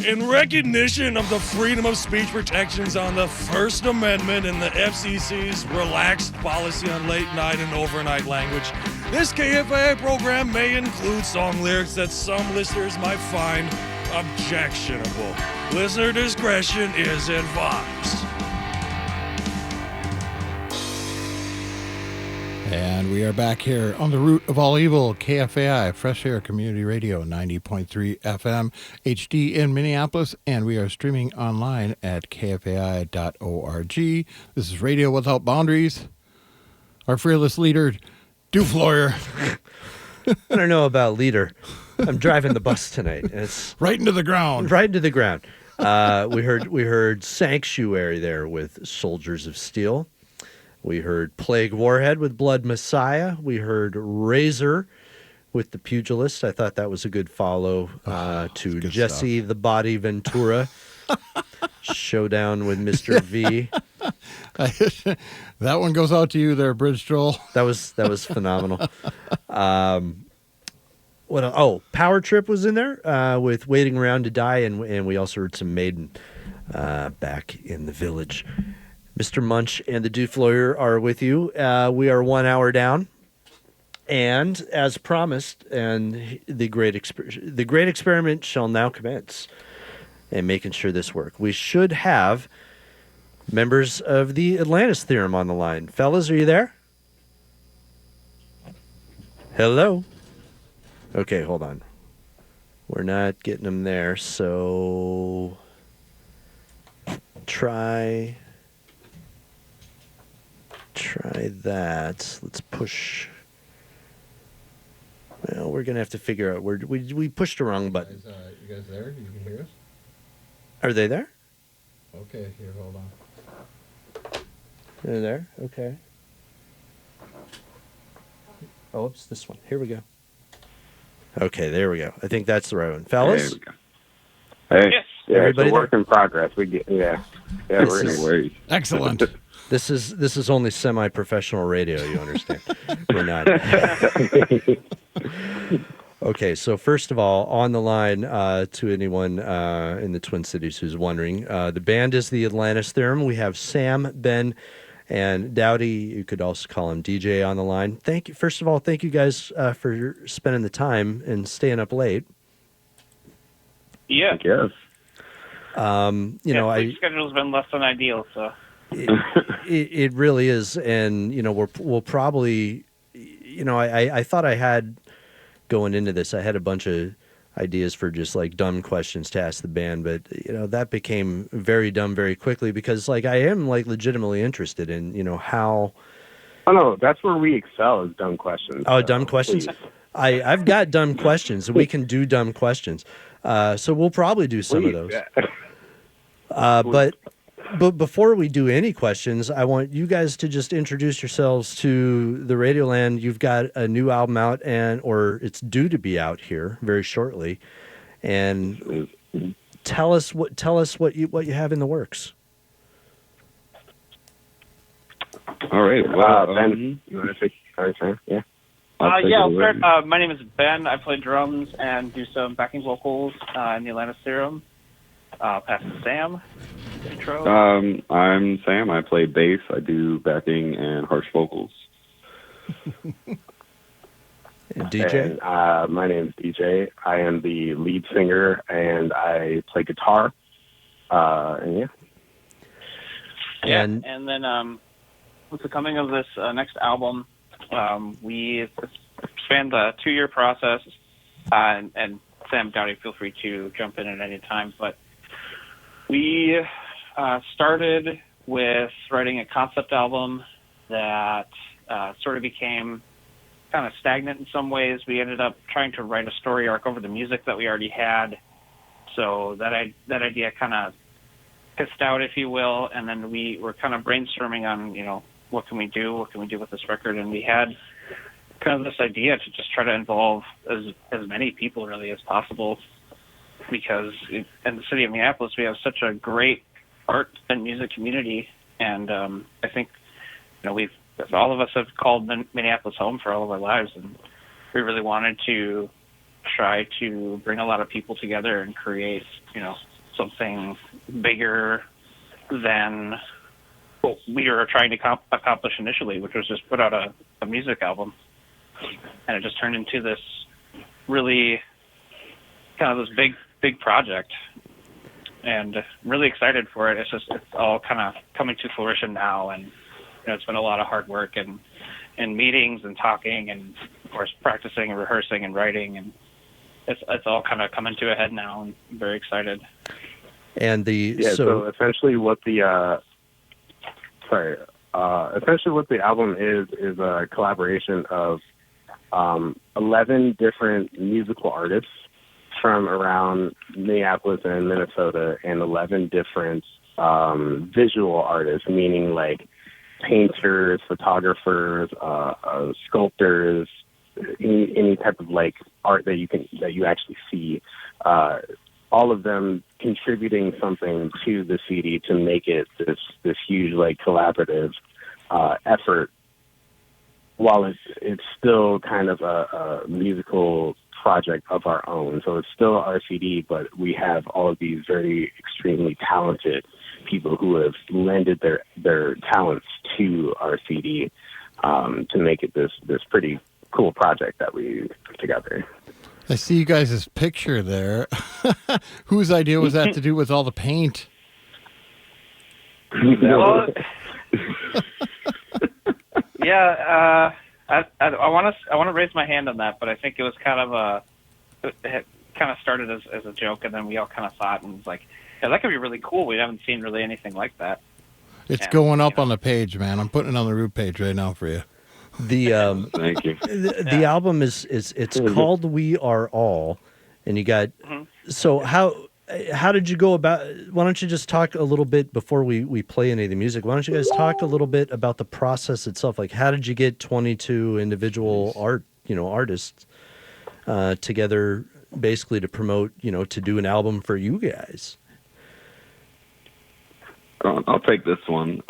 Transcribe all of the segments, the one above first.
In recognition of the freedom of speech protections on the First Amendment and the FCC's relaxed policy on late night and overnight language, this KFAI program may include song lyrics that some listeners might find objectionable. Listener discretion is advised. And we are back here on the root of all evil, KFAI, Fresh Air Community Radio, 90.3 FM, HD in Minneapolis, and we are streaming online at kfai.org. This is Radio Without Boundaries. Our fearless leader, Dufloyer. I don't know about leader. I'm driving the bus tonight. It's right into the ground. Right into the ground. We heard Sanctuary there with Soldiers of Steel. We heard Plague Warhead with Blood Messiah. We heard Razor with The Pugilist. I thought that was a good follow to Jesse stuff. The Body Ventura. Showdown with Mr. V. That one goes out to you there, Bridge Troll. That was phenomenal. Power Trip was in there with Waiting Around to Die, and we also heard some Maiden back in the village. Mr. Munch and the Dufloyer are with you. We are 1 hour down, and as promised, and the great experiment shall now commence. And making sure this works, we should have members of the Atlantis Theorem on the line. Fellas, are you there? Hello. Okay, hold on. We're not getting them there, so try that. Let's push. Well, we're going to have to figure out. We pushed the wrong button. You guys there? You can hear us? Are they there? Okay, here, hold on. They're there? Okay. Oh, it's this one. Here we go. Okay, there we go. I think that's the right one. Fellas? There we go. Hey, yes. Yeah, Everybody it's a work in progress. We're in a way. Excellent. This is only semi-professional radio, you understand. We're not. Okay, so first of all, on the line to anyone in the Twin Cities who's wondering, the band is the Atlantis Theorem. We have Sam, Ben, and Dowdy. You could also call him DJ on the line. Thank you. First of all, thank you guys for spending the time and staying up late. Yeah. Yes. The schedule's been less than ideal, so. It really is, and we'll probably, I thought I had going into this, I had a bunch of ideas for just like dumb questions to ask the band, but that became very dumb very quickly because I am legitimately interested in how. Oh no, that's where we excel is dumb questions. Oh, dumb questions. I've got dumb questions. We can do dumb questions, so we'll probably do some of those. Yeah. But before we do any questions, I want you guys to just introduce yourselves to the Radioland. You've got a new album out, or it's due to be out here very shortly, and tell us what you have in the works. All right, Ben, you want to take? Yeah. I'll start. My name is Ben. I play drums and do some backing vocals in the Atlantis Theorem. Pass to Sam. Intro. I'm Sam. I play bass. I do backing and harsh vocals. And DJ? And, my name's DJ. I am the lead singer, and I play guitar. And and then with the coming of this next album, we spanned the 2-year process, and Sam, Dowdy, feel free to jump in at any time, but we started with writing a concept album that sort of became kind of stagnant in some ways. We ended up trying to write a story arc over the music that we already had. So that idea kind of pissed out, if you will, and then we were kind of brainstorming on, what can we do with this record, and we had kind of this idea to just try to involve as many people really as possible, because in the city of Minneapolis we have such a great art and music community, and I think all of us have called Minneapolis home for all of our lives, and we really wanted to try to bring a lot of people together and create something bigger than what we were trying to accomplish initially, which was just put out a music album. And it just turned into this really kind of this big project. And really excited for it. It's all kind of coming to fruition now. And it's been a lot of hard work and meetings and talking and, of course, practicing and rehearsing and writing. And it's all kind of coming to a head now. And I'm very excited. And so essentially what the album is a collaboration of 11 different musical artists from around Minneapolis and Minnesota, and 11 different visual artists, meaning like painters, photographers, sculptors, any type of like art that you actually see. All of them contributing something to the CD to make it this huge like collaborative effort, while it's still kind of a musical project of our own. So it's still our CD, but we have all of these very extremely talented people who have lended their talents to our CD to make it this pretty cool project that we put together. I see you guys' picture there. Whose idea was that to do with all the paint? Well, yeah, I want to raise my hand on that, but I think it was it kind of started as a joke, and then we all kind of thought and was like, yeah, that could be really cool. We haven't seen really anything like that. It's going up on the page, man. I'm putting it on the root page right now for you. The Thank you. The album is called We Are All, and you got so how did you go about? Why don't you just talk a little bit before we play any of the music? Why don't you guys talk a little bit about the process itself? Like, how did you get 22 individual artists together, basically to promote, to do an album for you guys? I'll take this one.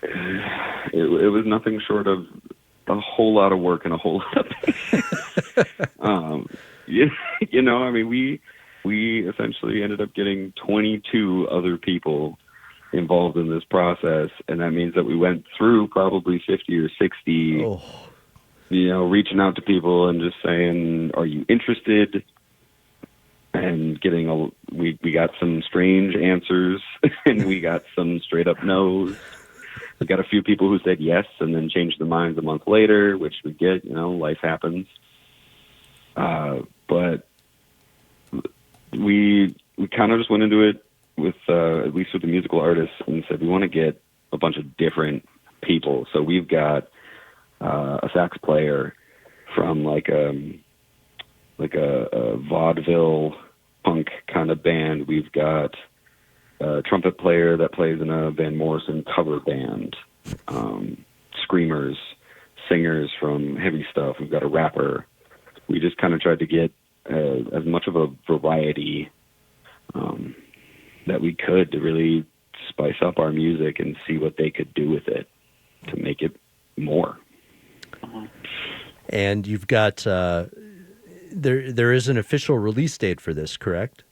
It was nothing short of a whole lot of work and a whole lot of pain. We essentially ended up getting 22 other people involved in this process, and that means that we went through probably 50 or 60, reaching out to people and just saying, "Are you interested?" And we got some strange answers, and we got some straight up no's. We got a few people who said yes and then changed their minds a month later, which we get, life happens. But we kind of just went into it with, at least with the musical artists, and said we want to get a bunch of different people. So we've got a sax player from like a vaudeville punk kind of band. We've got a trumpet player that plays in a Van Morrison cover band, screamers, singers from heavy stuff. We've got a rapper. We just kind of tried to get as much of a variety that we could to really spice up our music and see what they could do with it to make it more. And you've got there is an official release date for this, correct?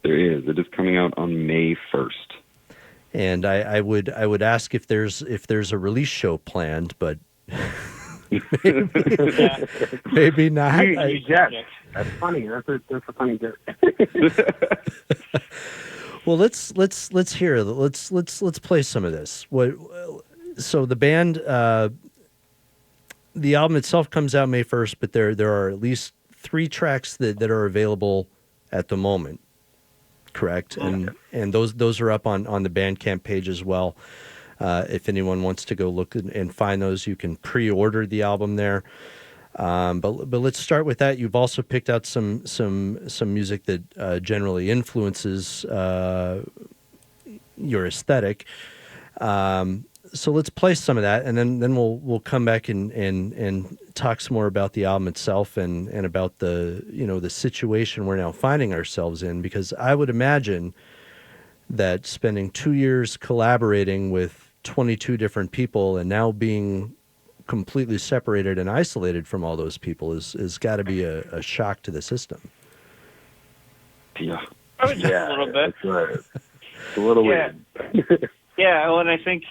There is. It is coming out on May 1st. And I would ask if there's a release show planned, but maybe not. Yes, that's funny. That's a funny joke. Well, let's hear it. Let's play some of this. So the band, the album itself comes out May 1st, but there are at least 3 tracks that are available at the moment. Correct, and those are up on the Bandcamp page as well. If anyone wants to go look and find those, you can pre-order the album there. But let's start with that. You've also picked out some music that generally influences your aesthetic. So let's play some of that, and then we'll come back and talk some more about the album itself and about the situation we're now finding ourselves in, because I would imagine that spending 2 years collaborating with 22 different people and now being completely separated and isolated from all those people is got to be a shock to the system. Yeah. I would just a little bit. It's a little weird. Yeah, well, and I think,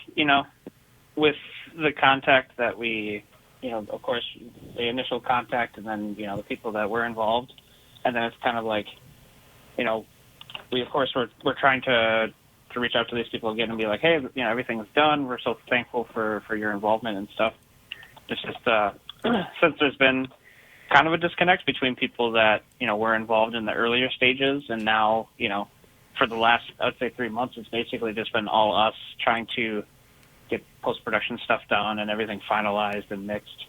with the contact that we, of course, the initial contact and then, the people that were involved, and then it's kind of like, we, of course, we're trying to reach out to these people again and be like, hey, everything's done. We're so thankful for your involvement and stuff. It's just, since there's been kind of a disconnect between people that, were involved in the earlier stages and now, for the last, I would say 3 months, it's basically just been all us trying to get post-production stuff done and everything finalized and mixed.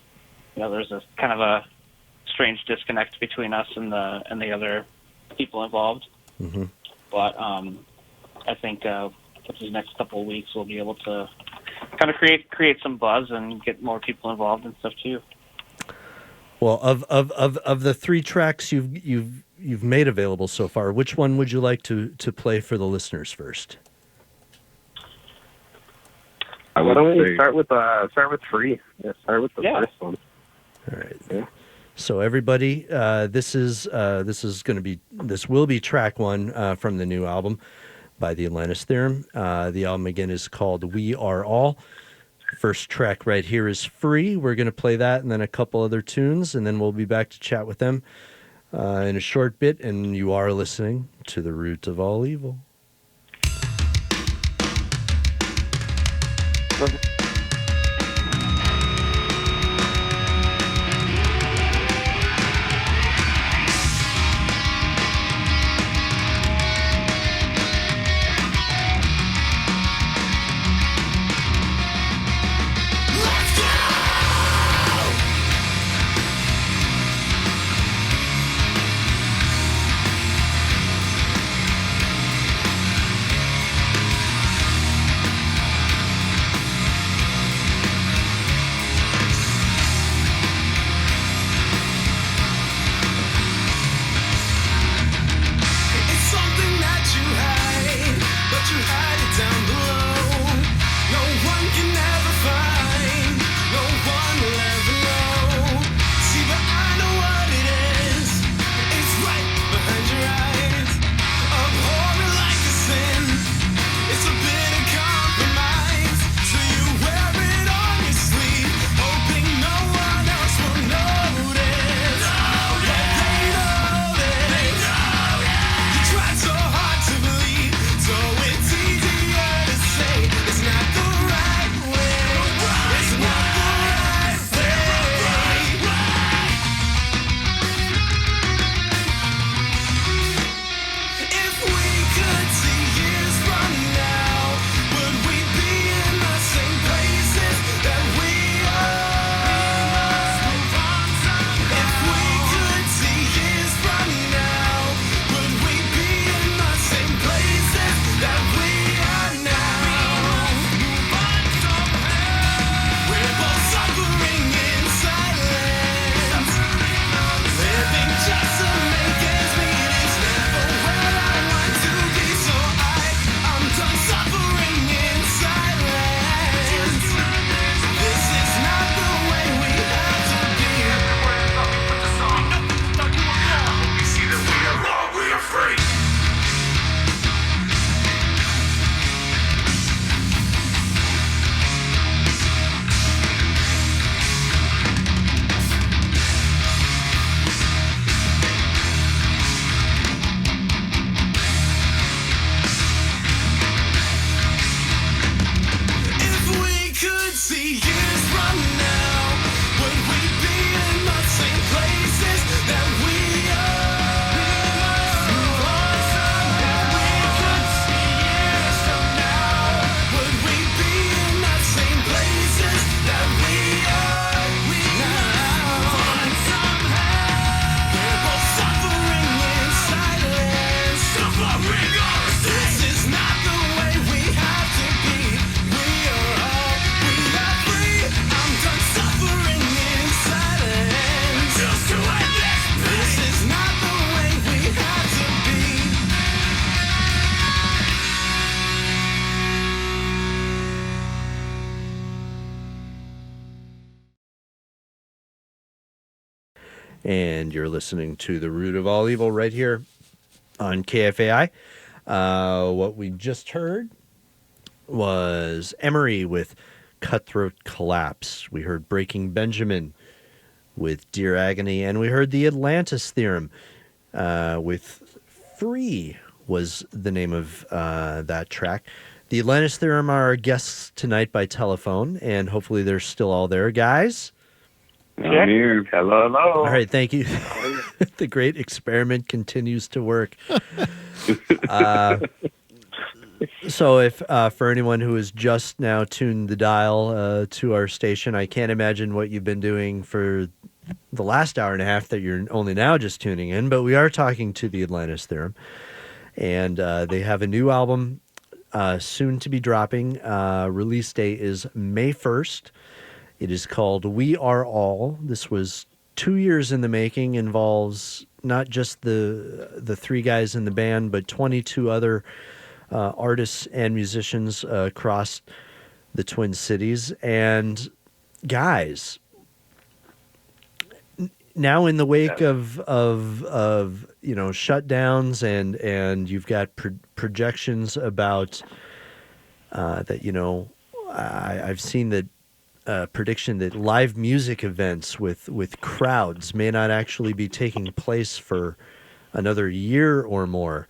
There's a kind of a strange disconnect between us and the other people involved. Mm-hmm. But I think with these next couple of weeks, we'll be able to kind of create some buzz and get more people involved and stuff too. Well, of the 3 tracks you've made available so far, which one would you like to play for the listeners first? Why don't we start with Free? Yeah, start with the first one. All right. Yeah. So everybody, this will be track 1 from the new album by the Atlantis Theorem. The album again is called We Are All. First track right here is Free. We're going to play that and then a couple other tunes, and then we'll be back to chat with them in a short bit. And you are listening to The Root of All Evil. And you're listening to The Root of All Evil right here on KFAI. What we just heard was Emery with Cutthroat Collapse. We heard Breaking Benjamin with Dear Agony, and we heard the Atlantis Theorem with Free was the name of that track. The Atlantis Theorem are our guests tonight by telephone, and hopefully they're still all there. Guys? I'm here. Hello, hello. All right, thank you. The great experiment continues to work. So if for anyone who has just now tuned the dial to our station, I can't imagine what you've been doing for the last hour and a half that you're only now just tuning in, but we are talking to the Atlantis Theorem, and they have a new album soon to be dropping. Release date is May 1st. It is called We Are All. This was 2 years in the making, involves not just the three guys in the band, but 22 other artists and musicians across the Twin Cities. And guys, now in the wake of shutdowns and you've got projections about that, I've seen that prediction that live music events with crowds may not actually be taking place for another year or more.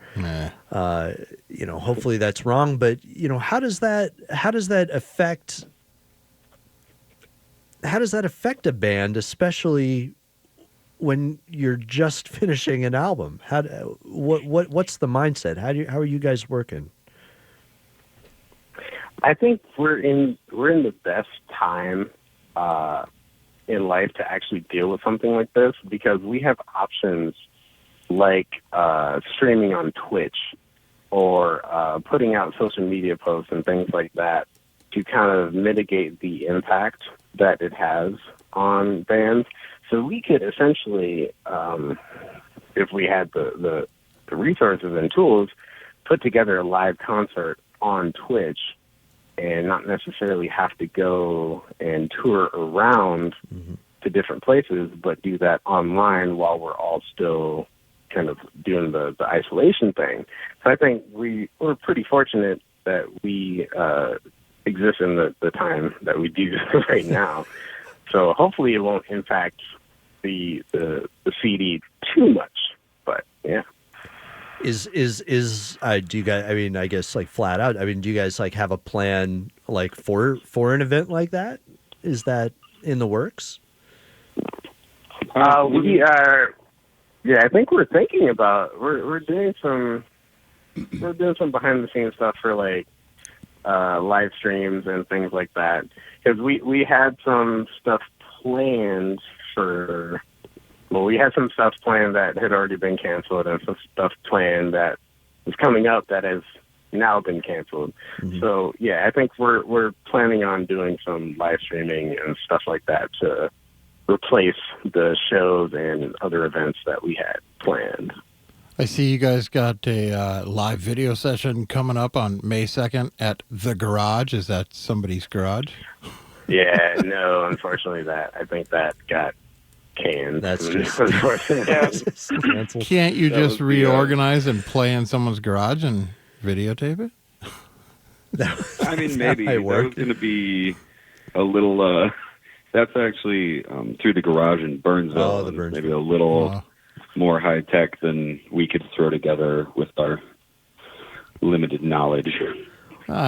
Hopefully that's wrong, but how does that affect a band, especially when you're just finishing an album? What's the mindset? How are you guys working? I think we're in the best time in life to actually deal with something like this, because we have options like streaming on Twitch or putting out social media posts and things like that to kind of mitigate the impact that it has on bands. So we could essentially, if we had the resources and tools, put together a live concert on Twitch and not necessarily have to go and tour around to different places, but do that online while we're all still kind of doing the isolation thing. So I think we're pretty fortunate that we exist in the time that we do right now. So hopefully it won't impact the CD too much, but yeah. Do you guys, I mean, I guess like flat out, I mean, do you guys like have a plan like for an event like that? Is that in the works? We are. Yeah, I think we're thinking about we're doing some behind the scenes stuff for like live streams and things like that, because we had some stuff planned for. Well, we had some stuff planned that had already been canceled, and some stuff planned that was coming up that has now been canceled. So yeah, I think we're planning on doing some live streaming and stuff like that to replace the shows and other events that we had planned. I see you guys got a live video session coming up on May 2nd at The Garage. Is that somebody's garage? Yeah, no, unfortunately I think that got canned. That's just unfortunate. Can't you just reorganize and play in someone's garage and videotape it? I mean, maybe. That was going to be a little... that's actually through the garage in Burnsville. Maybe a little more high-tech than we could throw together with our limited knowledge.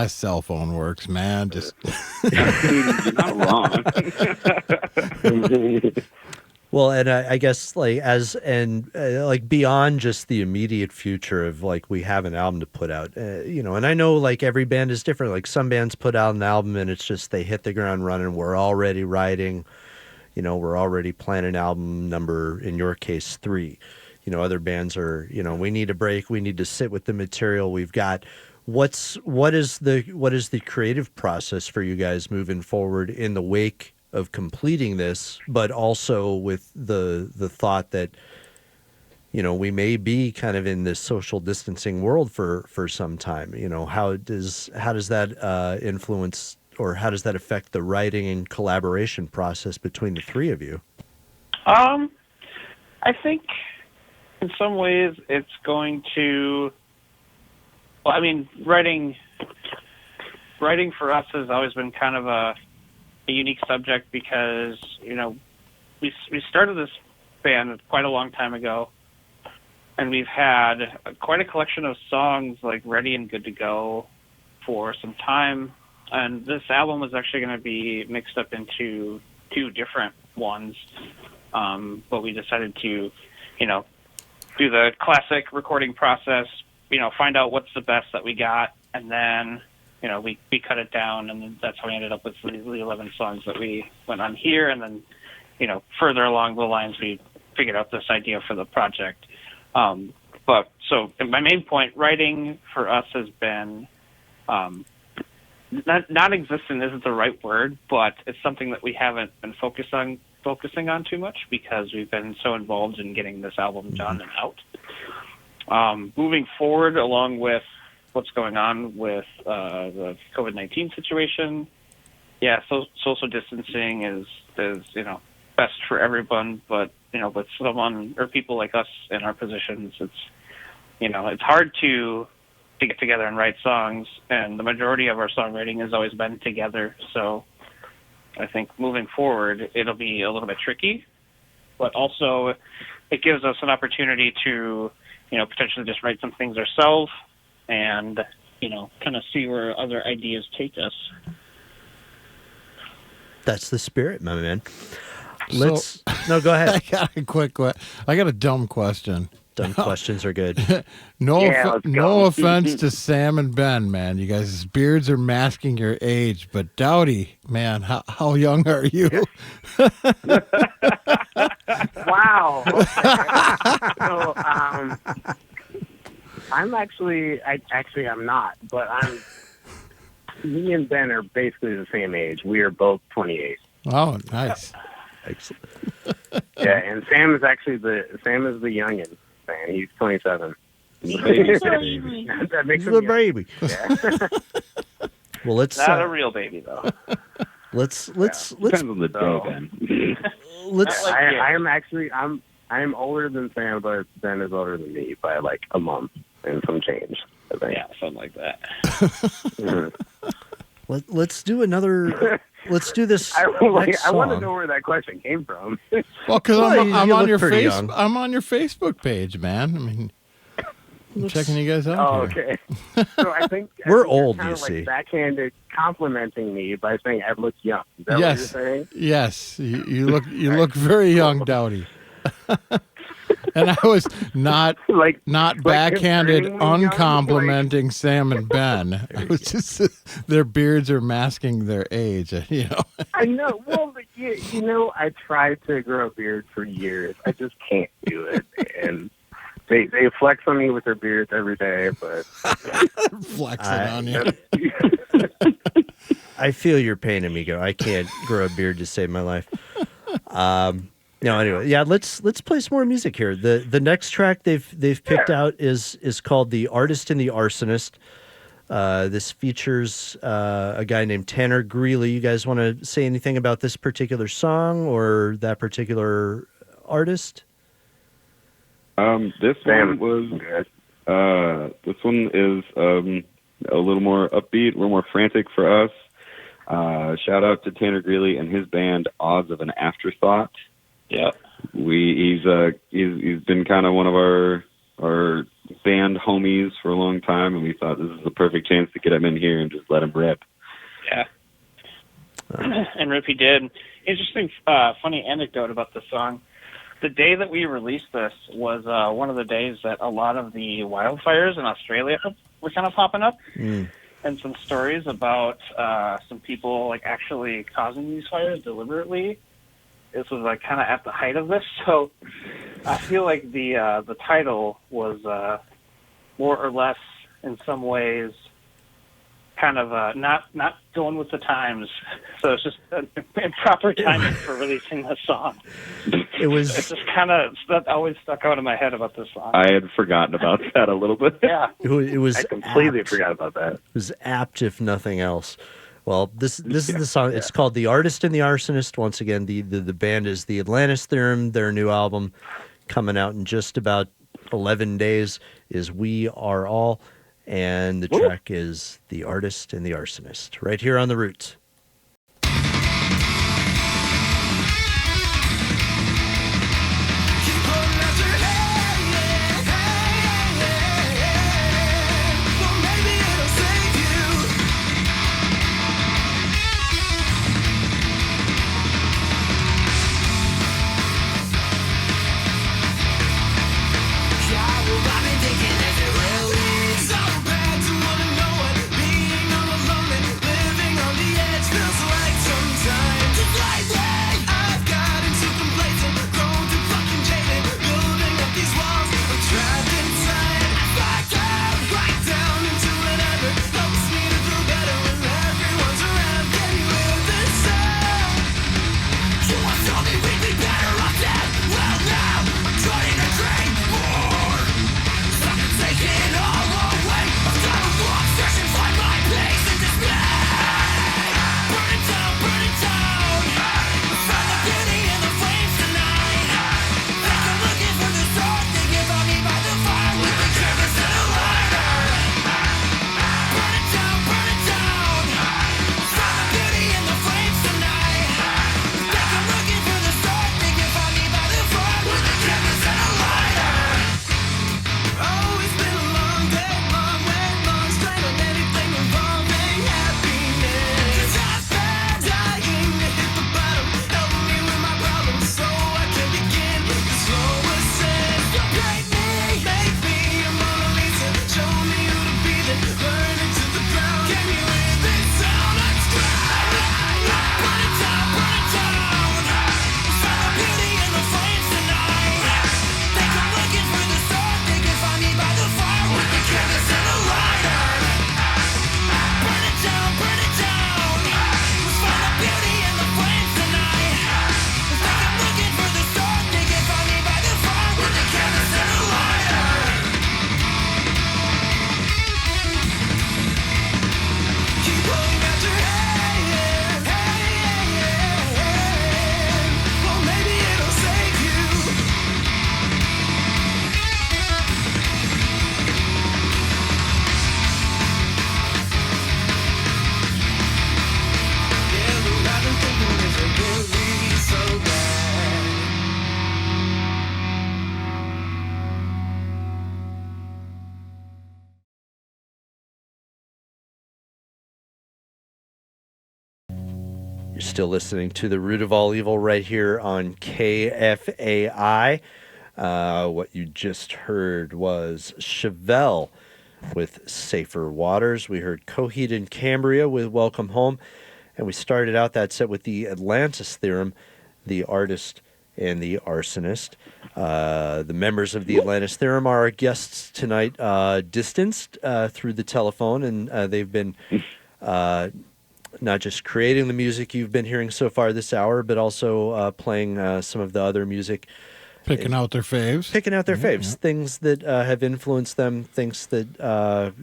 Cell phone works, man. Just You're not wrong. Well, and I guess like like beyond just the immediate future of like we have an album to put out, and I know like every band is different. Like some bands put out an album and it's just they hit the ground running. We're already writing, we're already planning album number, in your case 3. Other bands are, we need a break. We need to sit with the material we've got. What is the creative process for you guys moving forward in the wake of completing this, but also with the thought that we may be kind of in this social distancing world for some time? How does that influence, or how does that affect the writing and collaboration process between the three of you? I think in some ways, it's going to. Well, I mean, writing for us has always been kind of a unique subject because we started this band quite a long time ago, and we've had quite a collection of songs like ready and good to go for some time. And this album was actually going to be mixed up into 2 different ones, but we decided to, do the classic recording process, find out what's the best that we got, and then, we cut it down, and that's how we ended up with the 11 songs that we went on here, and then, further along the lines, we figured out this idea for the project. But so my main point, writing for us has been non-existent isn't the right word, but it's something that we haven't been focusing on too much because we've been so involved in getting this album done and out. Moving forward, along with what's going on with the COVID-19 situation, social distancing is best for everyone, but with someone or people like us in our positions, it's hard to get together and write songs, and the majority of our songwriting has always been together. So I think moving forward, it'll be a little bit tricky, but also it gives us an opportunity to, potentially just write some things ourselves and, kind of see where other ideas take us. That's the spirit, my man. No, go ahead. I got a dumb question. Dumb questions are good. No offense to Sam and Ben, man. You guys' beards are masking your age, but Dowdy, man, how young are you? Wow. So, I'm I'm not, but me and Ben are basically the same age. We are both 28. Oh, nice. Excellent. Yeah, and Sam is the youngin'. Man, he's 27. That makes He's a little baby. Yeah. Well, let's not a real baby though. Let's depends on the day, Ben. I'm older than Sam, but Ben is older than me by like a month and some change, I think. Yeah, something like that. Let's do another. Let's do this. I want song. to know where that question came from. Well, because I'm you on look your pretty young. I'm on your Facebook page, man. I mean, I'm checking you guys out. Oh, here. okay. So I think We're you're old, kind you of like see. backhanded complimenting me by saying I look young. Is that Yes. what you're saying? Yes, you look very young, Dowdy. And I was not backhanded concerning me young, uncomplimenting Sam and Ben. It was just their beards are masking their age. I know. Well, but I tried to grow a beard for years. I just can't do it, and they flex on me with their beards every day. But flexing on you. I feel your pain, amigo. I can't grow a beard to save my life. No, anyway, yeah. Let's play some more music here. The next track they've picked out is called "The Artist and the Arsonist." This features a guy named Tanner Greeley. You guys want to say anything about this particular song or that particular artist? This one is a little more upbeat, a little more frantic for us. Shout out to Tanner Greeley and his band Odds of an Afterthought. Yeah, he's been kind of one of our band homies for a long time, and we thought this is the perfect chance to get him in here and just let him rip. Yeah, and rip he did. Interesting, funny anecdote about this song. The day that we released this was one of the days that a lot of the wildfires in Australia were kind of popping up, and some stories about some people like actually causing these fires deliberately. This was like kind of at the height of this, so I feel like the title was more or less in some ways kind of not going with the times. So it's just improper timing for releasing this song. It's just kind of that always stuck out in my head about this song. I had forgotten about that a little bit. Yeah, it was. I completely forgot about that. It was apt, if nothing else. Well, this is the song. It's called "The Artist and the Arsonist." Once again, the band is the Atlantis Theorem. Their new album coming out in just about 11 Days is We Are All, and the track is The Artist and the Arsonist, right here on The Roots. You're still listening to The Root of All Evil right here on KFAI. What you just heard was Chevelle with Safer Waters. We heard Coheed and Cambria with Welcome Home. And we started out that set with the Atlantis Theorem, The Artist and the Arsonist. The members of the Atlantis Theorem are our guests tonight, distanced through the telephone, and they've been not just creating the music you've been hearing so far this hour, but also playing some of the other music. Picking out their faves. Things that have influenced them, things that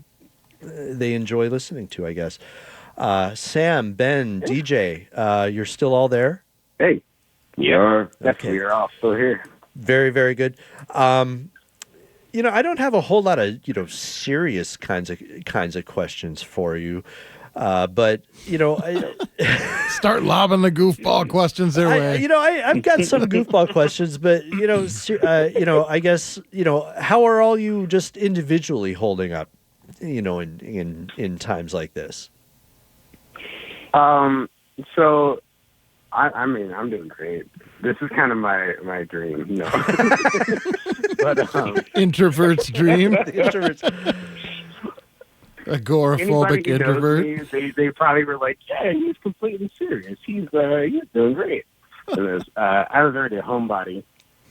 they enjoy listening to, I guess. Sam, Ben, DJ, you're still all there? Hey. We are. Okay. We are all still here. Very, very good. I don't have a whole lot of, serious kinds of questions for you. But start lobbing the goofball questions their way. I've got some goofball questions, but I guess how are all you just individually holding up, in times like this? So, I'm doing great. This is kind of my dream, but introvert's dream. Introverts. Agoraphobic introvert. They probably were like, yeah, he's completely serious. He's doing great. And I was already a homebody,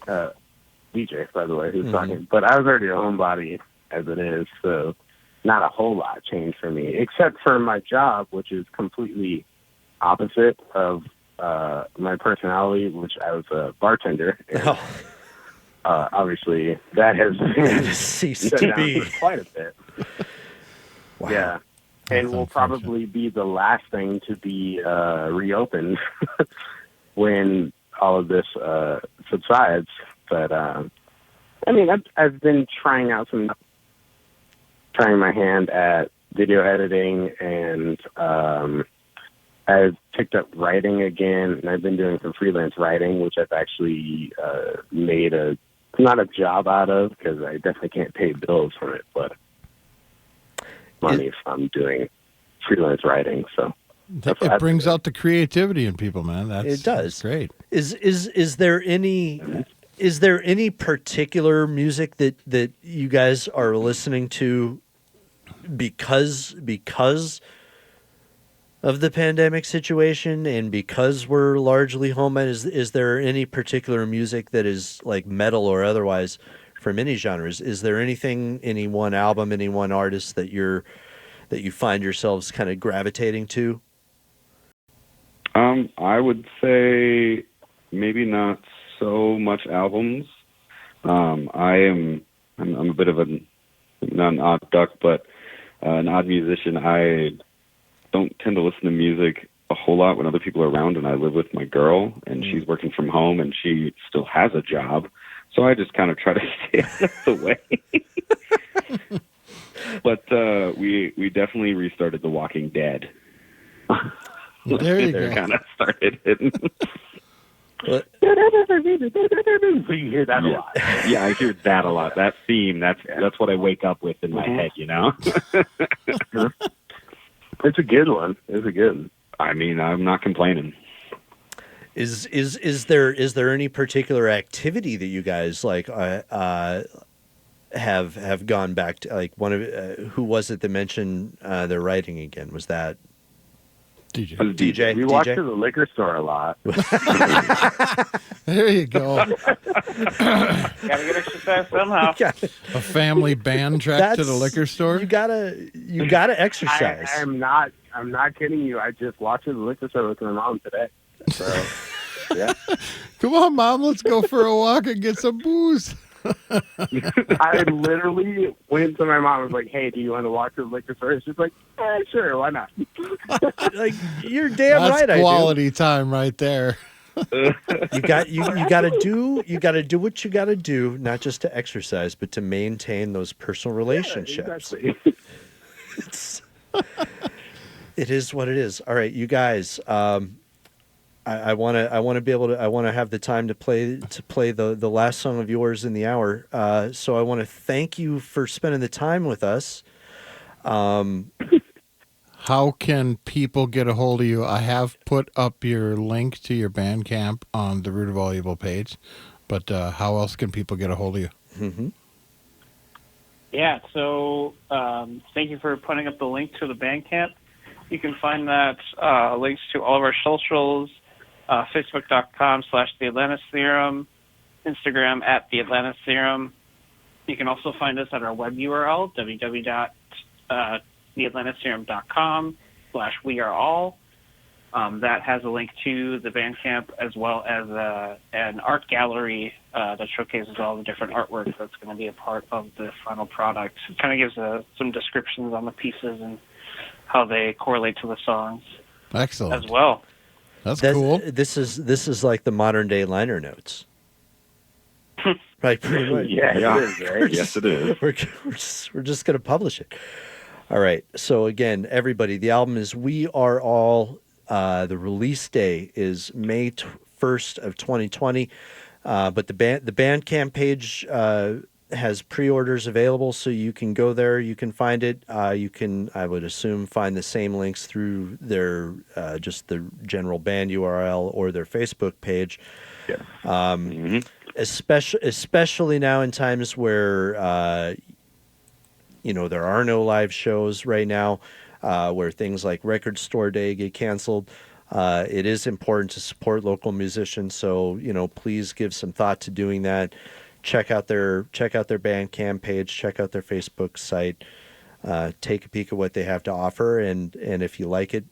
DJ, by the way, who's talking, but I was already a homebody as it is, so not a whole lot changed for me, except for my job, which is completely opposite of my personality, which I was a bartender. And, obviously, that has ceased to be for quite a bit. Wow. Yeah, and will probably be the last thing to be reopened when all of this subsides. But I mean, I've been trying my hand at video editing, and I've picked up writing again, and I've been doing some freelance writing, which I've actually made not a job out of, because I definitely can't pay bills from it, but money from doing freelance writing. So it brings out the creativity in people, man. It does. That's great. Is there any particular music that you guys are listening to because of the pandemic situation and because we're largely home? Is there any particular music that is like metal or otherwise from any genres? Is there anything, any one album, any one artist that you find yourselves kind of gravitating to? I would say maybe not so much albums. I'm a bit of not an odd duck, but an odd musician. I don't tend to listen to music a whole lot when other people are around, and I live with my girl, and she's working from home, and she still has a job, so I just kind of try to stay out of the way. But we definitely restarted The Walking Dead. There you go. Kind of started hitting. You hear that a lot. Yeah, I hear that a lot. That theme, that's what I wake up with in my head, you know? It's a good one. It's a good one. I mean, I'm not complaining. Is there any particular activity that you guys like have gone back to? Like one of who was it that mentioned their writing again? Was that DJ? We walk to the liquor store a lot. There you go. Gotta get exercise somehow. A family band trek to the liquor store. You gotta exercise. I'm not kidding you. I just walked to the liquor store with my mom today. So, yeah. Come on, Mom, let's go for a walk and get some booze. I literally went to my mom and was like, "Hey, do you want to walk to the liquor store?" She's like, "Sure, why not?" Like, you're damn That's right. quality time right there. You gotta do what you gotta do, not just to exercise, but to maintain those personal relationships. Yeah, exactly. It is what it is. All right, you guys. I want to have the time to play the last song of yours in the hour. So I want to thank you for spending the time with us. How can people get a hold of you? I have put up your link to your Bandcamp on the Root of All Evil page, but how else can people get a hold of you? Mm-hmm. Yeah, so thank you for putting up the link to the Bandcamp. You can find that links to all of our socials, Facebook.com/The Atlantis Theorem, Instagram @The Atlantis Theorem. You can also find us at our web URL, www.theatlantistheorem.com/weareall. That has a link to the Bandcamp as well as an art gallery that showcases all the different artwork that's going to be a part of the final product. It kind of gives some descriptions on the pieces and how they correlate to the songs. Excellent. As well. That's cool. This is like the modern day liner notes. Right, pretty much. Yeah, it is, right? Yes, it is. We're just going to publish it. All right. So again, everybody, the album is We Are All. The release day is May 1st of 2020. But the Bandcamp page has pre-orders available, so you can go there. You can find it. You can, I would assume, find the same links through their just the general band URL or their Facebook page. Yeah. Especially now in times where there are no live shows right now, where things like Record Store Day get canceled. It is important to support local musicians, so please give some thought to doing that. Check out their Bandcamp page, check out their Facebook site, take a peek at what they have to offer, and if you like it,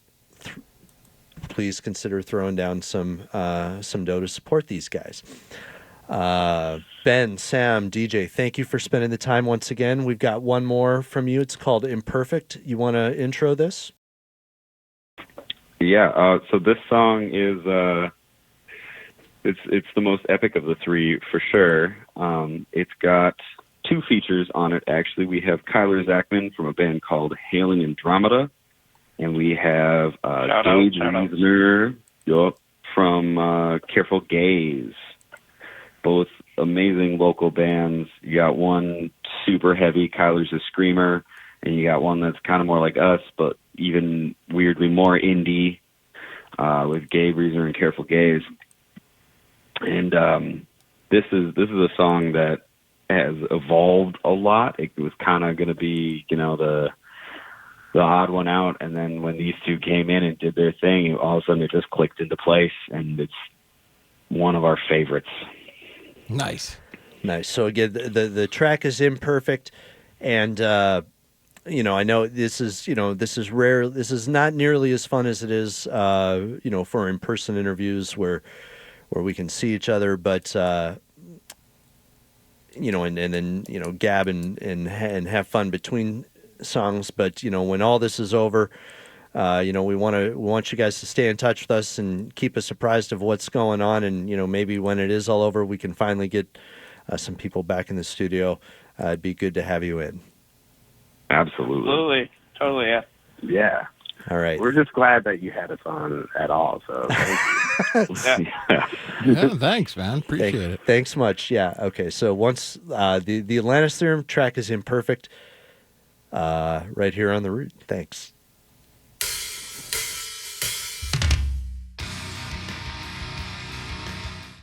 please consider throwing down some dough to support these guys. Ben, Sam, DJ, thank you for spending the time once again. We've got one more from you. It's called Imperfect. You want to intro this? Yeah. So this song is it's the most epic of the three for sure. It's got 2 features on it, actually. We have Kyler Zachman from a band called Hailing Andromeda, and we have Dave Reasoner from Careful Gaze. Both amazing local bands. You got one super heavy, Kyler's a screamer, and you got one that's kind of more like us, but even weirdly more indie, with Gabe Reasoner and Careful Gaze. And this is a song that has evolved a lot. It was kind of going to be, the odd one out, and then when these two came in and did their thing, all of a sudden it just clicked into place, and it's one of our favorites. Nice. So again, the track is Imperfect, and I know this is rare. This is not nearly as fun as it is, for in-person interviews where we can see each other, but and then gab and have fun between songs. But when all this is over, we want you guys to stay in touch with us and keep us apprised of what's going on. And maybe when it is all over, we can finally get some people back in the studio. It'd be good to have you in. Absolutely. Totally, yeah. Yeah. All right. We're just glad that you had us on at all. So thank you. Yeah, thanks, man. Appreciate it. Thanks much. Yeah. Okay. So once the Atlantis Theorem track is Imperfect, right here on the Root. Thanks.